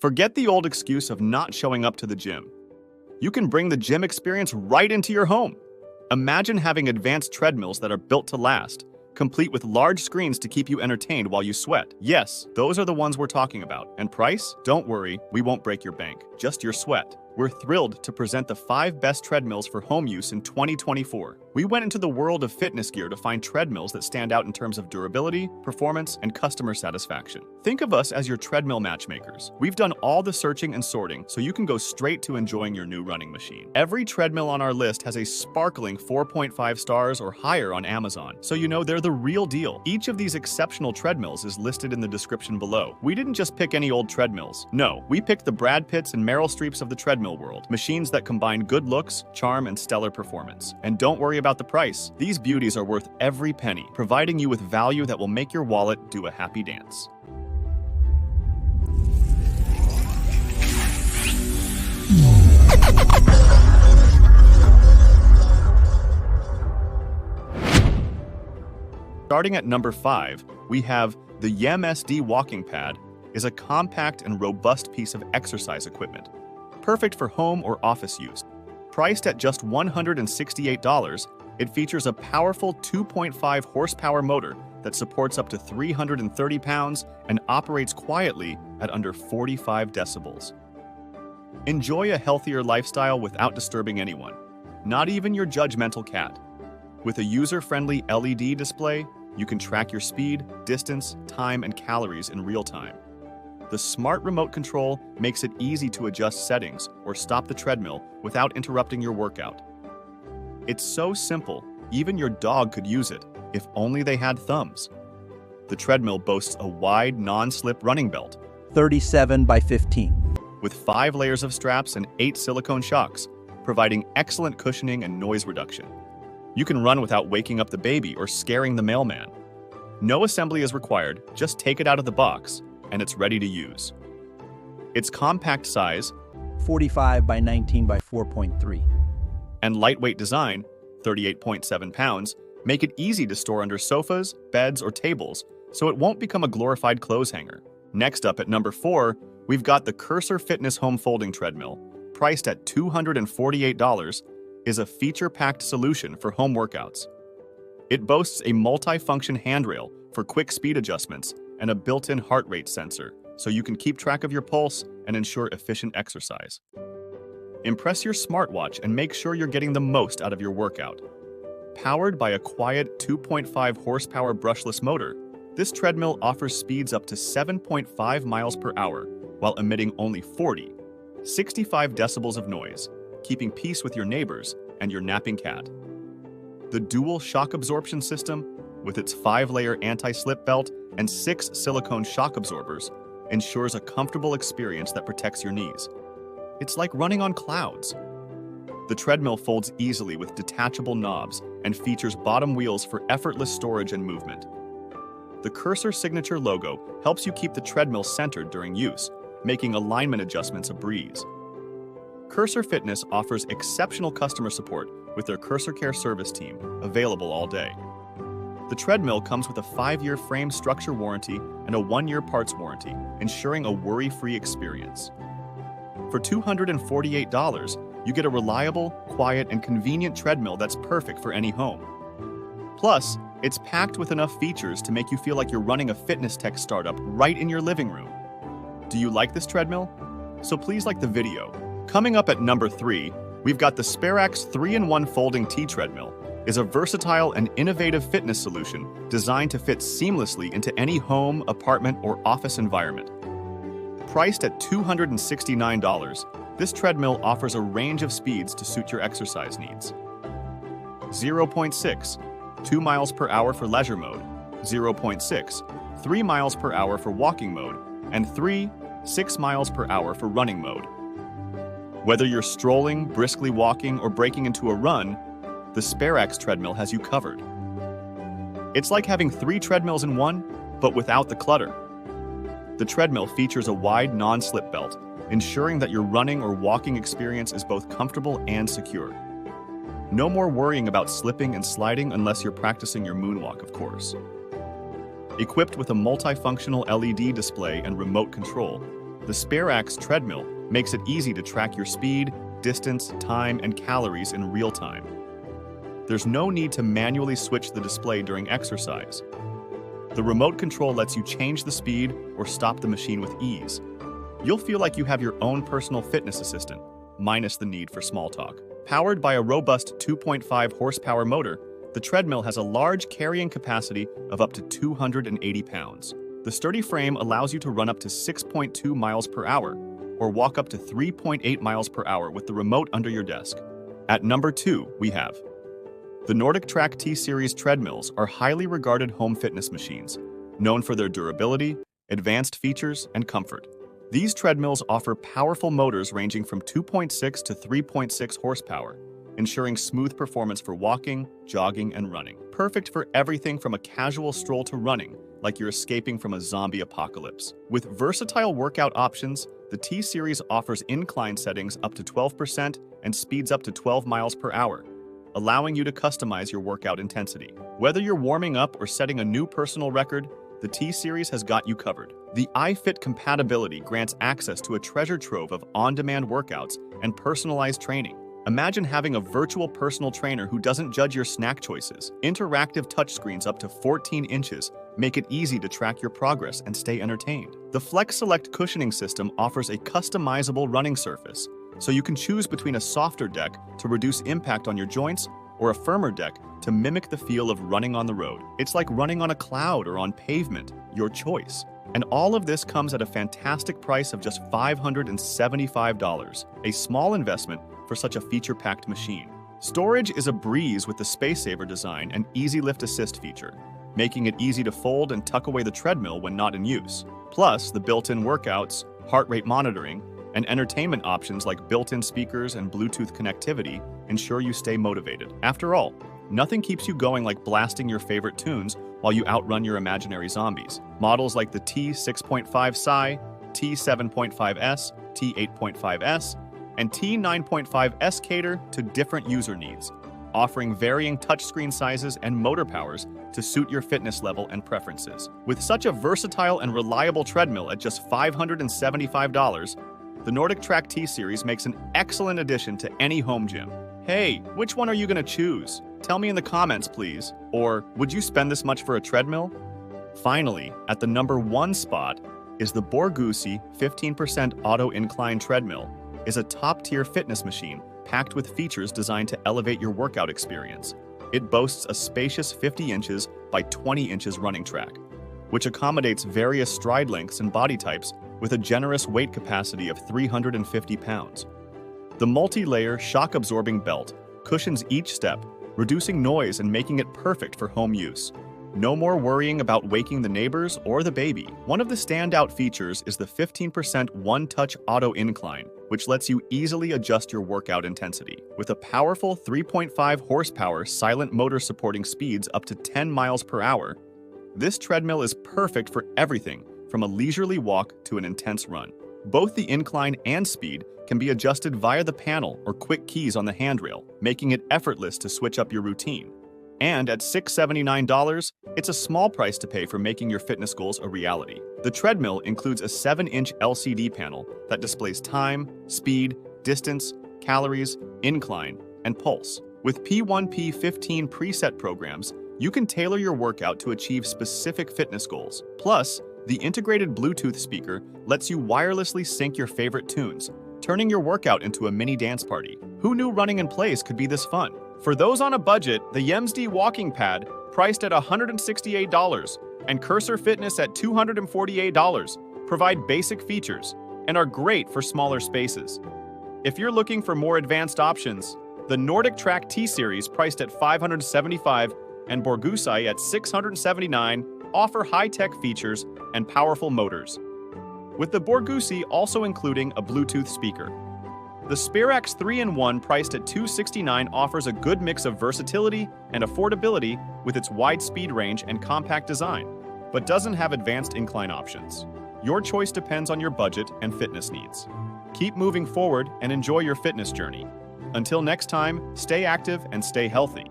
Forget the old excuse of not showing up to the gym. You can bring the gym experience right into your home. Imagine having advanced treadmills that are built to last, complete with large screens to keep you entertained while you sweat. Yes, those are the ones we're talking about. And price? Don't worry, we won't break your bank, just your sweat. We're thrilled to present the 5 best treadmills for home use in 2024. We went into the world of fitness gear to find treadmills that stand out in terms of durability, performance, and customer satisfaction. Think of us as your treadmill matchmakers. We've done all the searching and sorting so you can go straight to enjoying your new running machine. Every treadmill on our list has a sparkling 4.5 stars or higher on Amazon, so you know they're the real deal. Each of these exceptional treadmills is listed in the description below. We didn't just pick any old treadmills. No, we picked the Brad Pitts and Meryl Streeps of the treadmill world, machines that combine good looks, charm, and stellar performance. And don't worry about the price. These beauties are worth every penny, providing you with value that will make your wallet do a happy dance. Starting at number 5, we have the YEM-SD Walking Pad is a compact and robust piece of exercise equipment, perfect for home or office use. Priced at just $168, it features a powerful 2.5 horsepower motor that supports up to 330 pounds and operates quietly at under 45 decibels. Enjoy a healthier lifestyle without disturbing anyone, not even your judgmental cat. With a user-friendly LED display, you can track your speed, distance, time, and calories in real time. The smart remote control makes it easy to adjust settings or stop the treadmill without interrupting your workout. It's so simple, even your dog could use it, if only they had thumbs. The treadmill boasts a wide, non-slip running belt, 37 by 15, with 5 layers of straps and 8 silicone shocks, providing excellent cushioning and noise reduction. You can run without waking up the baby or scaring the mailman. No assembly is required, just take it out of the box, and it's ready to use. Its compact size, 45 by 19 by 4.3, and lightweight design, 38.7 pounds, make it easy to store under sofas, beds, or tables, so it won't become a glorified clothes hanger. Next up at number 4, we've got the Cursor Fitness Home Folding Treadmill, priced at $248, is a feature-packed solution for home workouts. It boasts a multi-function handrail for quick speed adjustments and a built-in heart rate sensor, so you can keep track of your pulse and ensure efficient exercise. Impress your smartwatch and make sure you're getting the most out of your workout. Powered by a quiet 2.5 horsepower brushless motor, this treadmill offers speeds up to 7.5 miles per hour while emitting only 65 decibels of noise, keeping peace with your neighbors and your napping cat. The dual shock absorption system, with its 5-layer anti-slip belt and 6 silicone shock absorbers, ensures a comfortable experience that protects your knees. It's like running on clouds. The treadmill folds easily with detachable knobs and features bottom wheels for effortless storage and movement. The Cursor signature logo helps you keep the treadmill centered during use, making alignment adjustments a breeze. Cursor Fitness offers exceptional customer support with their Cursor Care service team, available all day. The treadmill comes with a 5-year frame structure warranty and a 1-year parts warranty, ensuring a worry-free experience. For $248, you get a reliable, quiet, and convenient treadmill that's perfect for any home. Plus, it's packed with enough features to make you feel like you're running a fitness tech startup right in your living room. Do you like this treadmill? So please like the video. Coming up at number 3, we've got the Sparax 3-in-1 Folding T-Treadmill. Is a versatile and innovative fitness solution designed to fit seamlessly into any home, apartment, or office environment. Priced at $269, this treadmill offers a range of speeds to suit your exercise needs. 0.6, 2 miles per hour for leisure mode, 0.6, 3 miles per hour for walking mode, and 6 miles per hour for running mode. Whether you're strolling, briskly walking, or breaking into a run, the Sparax treadmill has you covered. It's like having 3 treadmills in one, but without the clutter. The treadmill features a wide non-slip belt, ensuring that your running or walking experience is both comfortable and secure. No more worrying about slipping and sliding unless you're practicing your moonwalk, of course. Equipped with a multifunctional LED display and remote control, The Spirax Treadmill makes it easy to track your speed, distance, time, and calories in real time. There's no need to manually switch the display during exercise. The remote control lets you change the speed or stop the machine with ease. You'll feel like you have your own personal fitness assistant, minus the need for small talk. Powered by a robust 2.5 horsepower motor, the treadmill has a large carrying capacity of up to 280 pounds. The sturdy frame allows you to run up to 6.2 miles per hour, or walk up to 3.8 miles per hour with the remote under your desk. At number 2, we have the NordicTrack T-Series treadmills are highly regarded home fitness machines, known for their durability, advanced features, and comfort. These treadmills offer powerful motors ranging from 2.6 to 3.6 horsepower, ensuring smooth performance for walking, jogging, and running. Perfect for everything from a casual stroll to running, like you're escaping from a zombie apocalypse. With versatile workout options, the T-Series offers incline settings up to 12% and speeds up to 12 miles per hour, allowing you to customize your workout intensity. Whether you're warming up or setting a new personal record, the T-Series has got you covered. The iFit compatibility grants access to a treasure trove of on-demand workouts and personalized training. Imagine having a virtual personal trainer who doesn't judge your snack choices. Interactive touchscreens up to 14 inches make it easy to track your progress and stay entertained. The Flex Select cushioning system offers a customizable running surface, so you can choose between a softer deck to reduce impact on your joints or a firmer deck to mimic the feel of running on the road. It's like running on a cloud or on pavement, your choice. And all of this comes at a fantastic price of just $575, a small investment for such a feature-packed machine. Storage is a breeze with the Space Saver design and Easy Lift Assist feature, making it easy to fold and tuck away the treadmill when not in use. Plus, the built-in workouts, heart rate monitoring, and entertainment options like built-in speakers and Bluetooth connectivity ensure you stay motivated. After all, nothing keeps you going like blasting your favorite tunes while you outrun your imaginary zombies. Models like the T6.5 Psi, T7.5S, T8.5S, and T9.5S cater to different user needs, offering varying touchscreen sizes and motor powers to suit your fitness level and preferences. With such a versatile and reliable treadmill at just $575, the NordicTrack T-Series makes an excellent addition to any home gym. Hey, which one are you going to choose? Tell me in the comments, please. Or, would you spend this much for a treadmill? Finally, at the number 1 spot is the Borgussi 15% Auto Incline Treadmill. Is a top-tier fitness machine packed with features designed to elevate your workout experience. It boasts a spacious 50 inches by 20 inches running track, which accommodates various stride lengths and body types with a generous weight capacity of 350 pounds. The multi-layer shock-absorbing belt cushions each step, reducing noise and making it perfect for home use. No more worrying about waking the neighbors or the baby. One of the standout features is the 15% one-touch auto incline, which lets you easily adjust your workout intensity. With a powerful 3.5 horsepower silent motor supporting speeds up to 10 miles per hour, this treadmill is perfect for everything from a leisurely walk to an intense run. Both the incline and speed can be adjusted via the panel or quick keys on the handrail, making it effortless to switch up your routine. And at $679, it's a small price to pay for making your fitness goals a reality. The treadmill includes a 7-inch LCD panel that displays time, speed, distance, calories, incline, and pulse. With P1P15 preset programs, you can tailor your workout to achieve specific fitness goals. Plus, the integrated Bluetooth speaker lets you wirelessly sync your favorite tunes, turning your workout into a mini dance party. Who knew running in place could be this fun? For those on a budget, the YEMSD Walking Pad, priced at $168, and Cursor Fitness at $248, provide basic features and are great for smaller spaces. If you're looking for more advanced options, the NordicTrack T-Series, priced at $575, and Borgussi at $679, offer high-tech features and powerful motors, with the Borgussi also including a Bluetooth speaker. The Spirax 3-in-1, priced at $269, offers a good mix of versatility and affordability with its wide speed range and compact design, but doesn't have advanced incline options. Your choice depends on your budget and fitness needs. Keep moving forward and enjoy your fitness journey. Until next time, stay active and stay healthy.